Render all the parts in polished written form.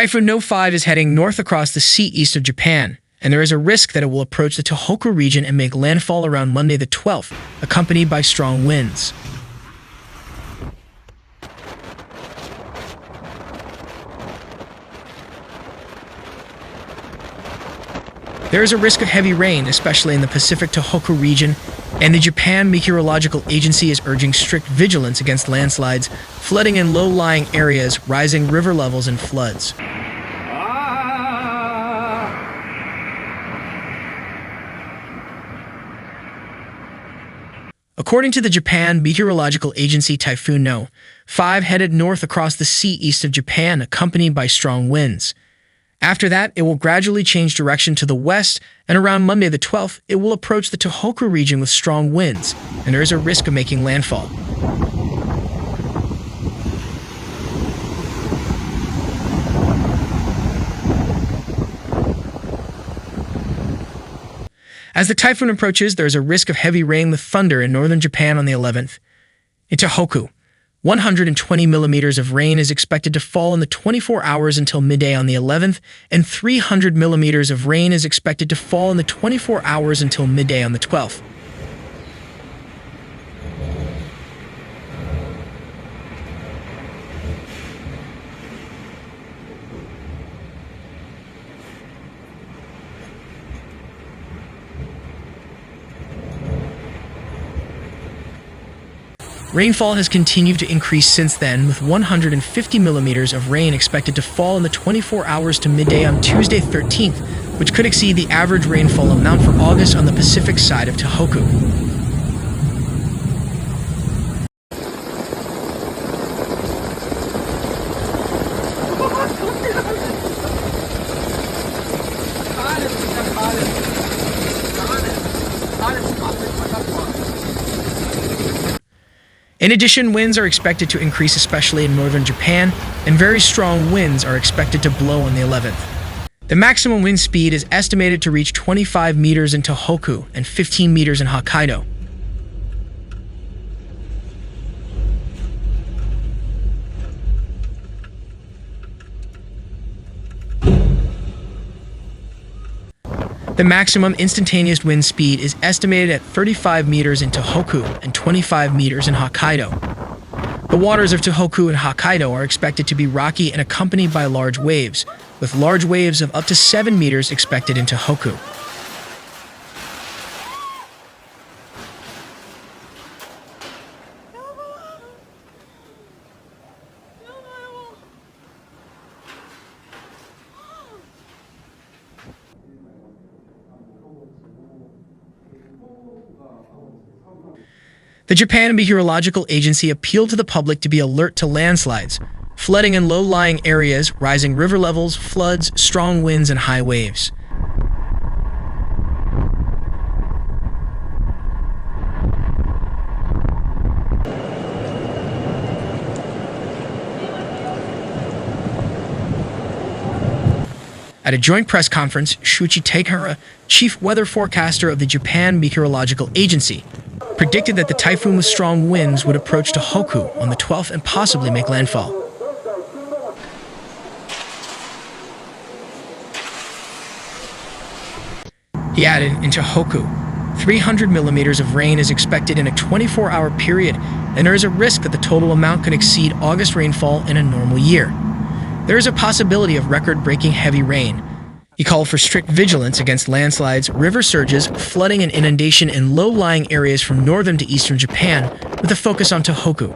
Typhoon No 5 is heading north across the sea east of Japan, and there is a risk that it will approach the Tohoku region and make landfall around Monday the 12th, accompanied by strong winds. There is a risk of heavy rain, especially in the Pacific Tohoku region, and the Japan Meteorological Agency is urging strict vigilance against landslides, flooding in low-lying areas, rising river levels, and floods. According to the Japan Meteorological Agency, Typhoon No. 5 headed north across the sea east of Japan, accompanied by strong winds. After that, it will gradually change direction to the west, and around Monday the 12th, it will approach the Tohoku region with strong winds, and there is a risk of making landfall. As the typhoon approaches, there is a risk of heavy rain with thunder in northern Japan on the 11th. In Tohoku, 120 millimeters of rain is expected to fall in the 24 hours until midday on the 11th, and 300 millimeters of rain is expected to fall in the 24 hours until midday on the 12th. Rainfall has continued to increase since then, with 150 millimeters of rain expected to fall in the 24 hours to midday on Tuesday 13th, which could exceed the average rainfall amount for August on the Pacific side of Tohoku. In addition, winds are expected to increase, especially in northern Japan, and very strong winds are expected to blow on the 11th. The maximum wind speed is estimated to reach 25 meters in Tohoku and 15 meters in Hokkaido. The maximum instantaneous wind speed is estimated at 35 meters in Tohoku and 25 meters in Hokkaido. The waters of Tohoku and Hokkaido are expected to be rocky and accompanied by large waves, with large waves of up to 7 meters expected in Tohoku. The Japan Meteorological Agency appealed to the public to be alert to landslides, flooding in low-lying areas, rising river levels, floods, strong winds, and high waves. At a joint press conference, Shuichi Takehara, chief weather forecaster of the Japan Meteorological Agency, predicted that the typhoon with strong winds would approach Tohoku on the 12th and possibly make landfall. He added, in Tohoku, 300 millimeters of rain is expected in a 24-hour period, and there is a risk that the total amount could exceed August rainfall in a normal year. There is a possibility of record-breaking heavy rain. He called for strict vigilance against landslides, river surges, flooding, and inundation in low-lying areas from northern to eastern Japan, with a focus on Tohoku.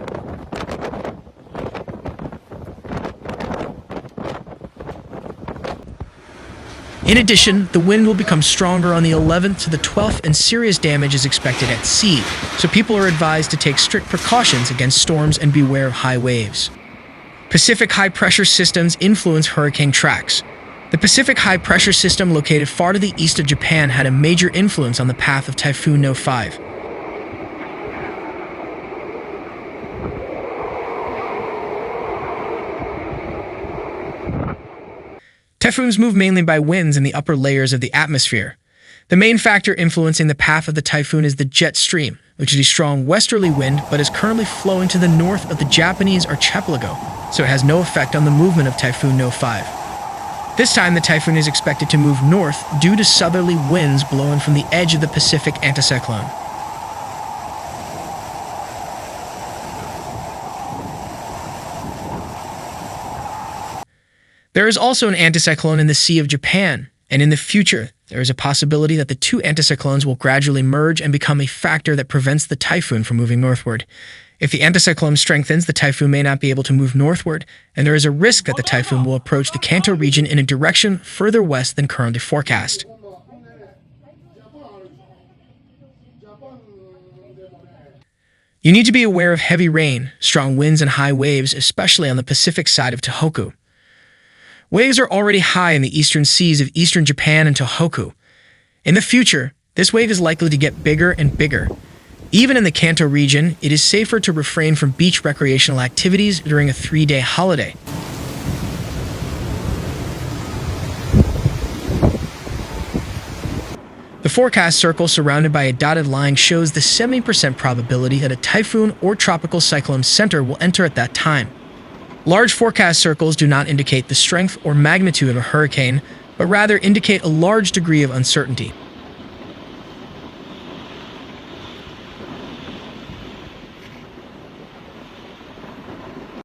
In addition, the wind will become stronger on the 11th to the 12th, and serious damage is expected at sea, so people are advised to take strict precautions against storms and beware of high waves. Pacific high-pressure systems influence hurricane tracks. The Pacific high-pressure system located far to the east of Japan had a major influence on the path of Typhoon No 5. Typhoons move mainly by winds in the upper layers of the atmosphere. The main factor influencing the path of the typhoon is the jet stream, which is a strong westerly wind but is currently flowing to the north of the Japanese archipelago, so it has no effect on the movement of Typhoon No 5. This time, the typhoon is expected to move north due to southerly winds blowing from the edge of the Pacific anticyclone. There is also an anticyclone in the Sea of Japan, and in the future, there is a possibility that the two anticyclones will gradually merge and become a factor that prevents the typhoon from moving northward. If the anticyclone strengthens, the typhoon may not be able to move northward, and there is a risk that the typhoon will approach the Kanto region in a direction further west than currently forecast. You need to be aware of heavy rain, strong winds, and high waves, especially on the Pacific side of Tohoku. Waves are already high in the eastern seas of eastern Japan and Tohoku. In the future, this wave is likely to get bigger and bigger. Even in the Kanto region, it is safer to refrain from beach recreational activities during a 3-day holiday. The forecast circle surrounded by a dotted line shows the 70% probability that a typhoon or tropical cyclone center will enter at that time. Large forecast circles do not indicate the strength or magnitude of a hurricane, but rather indicate a large degree of uncertainty.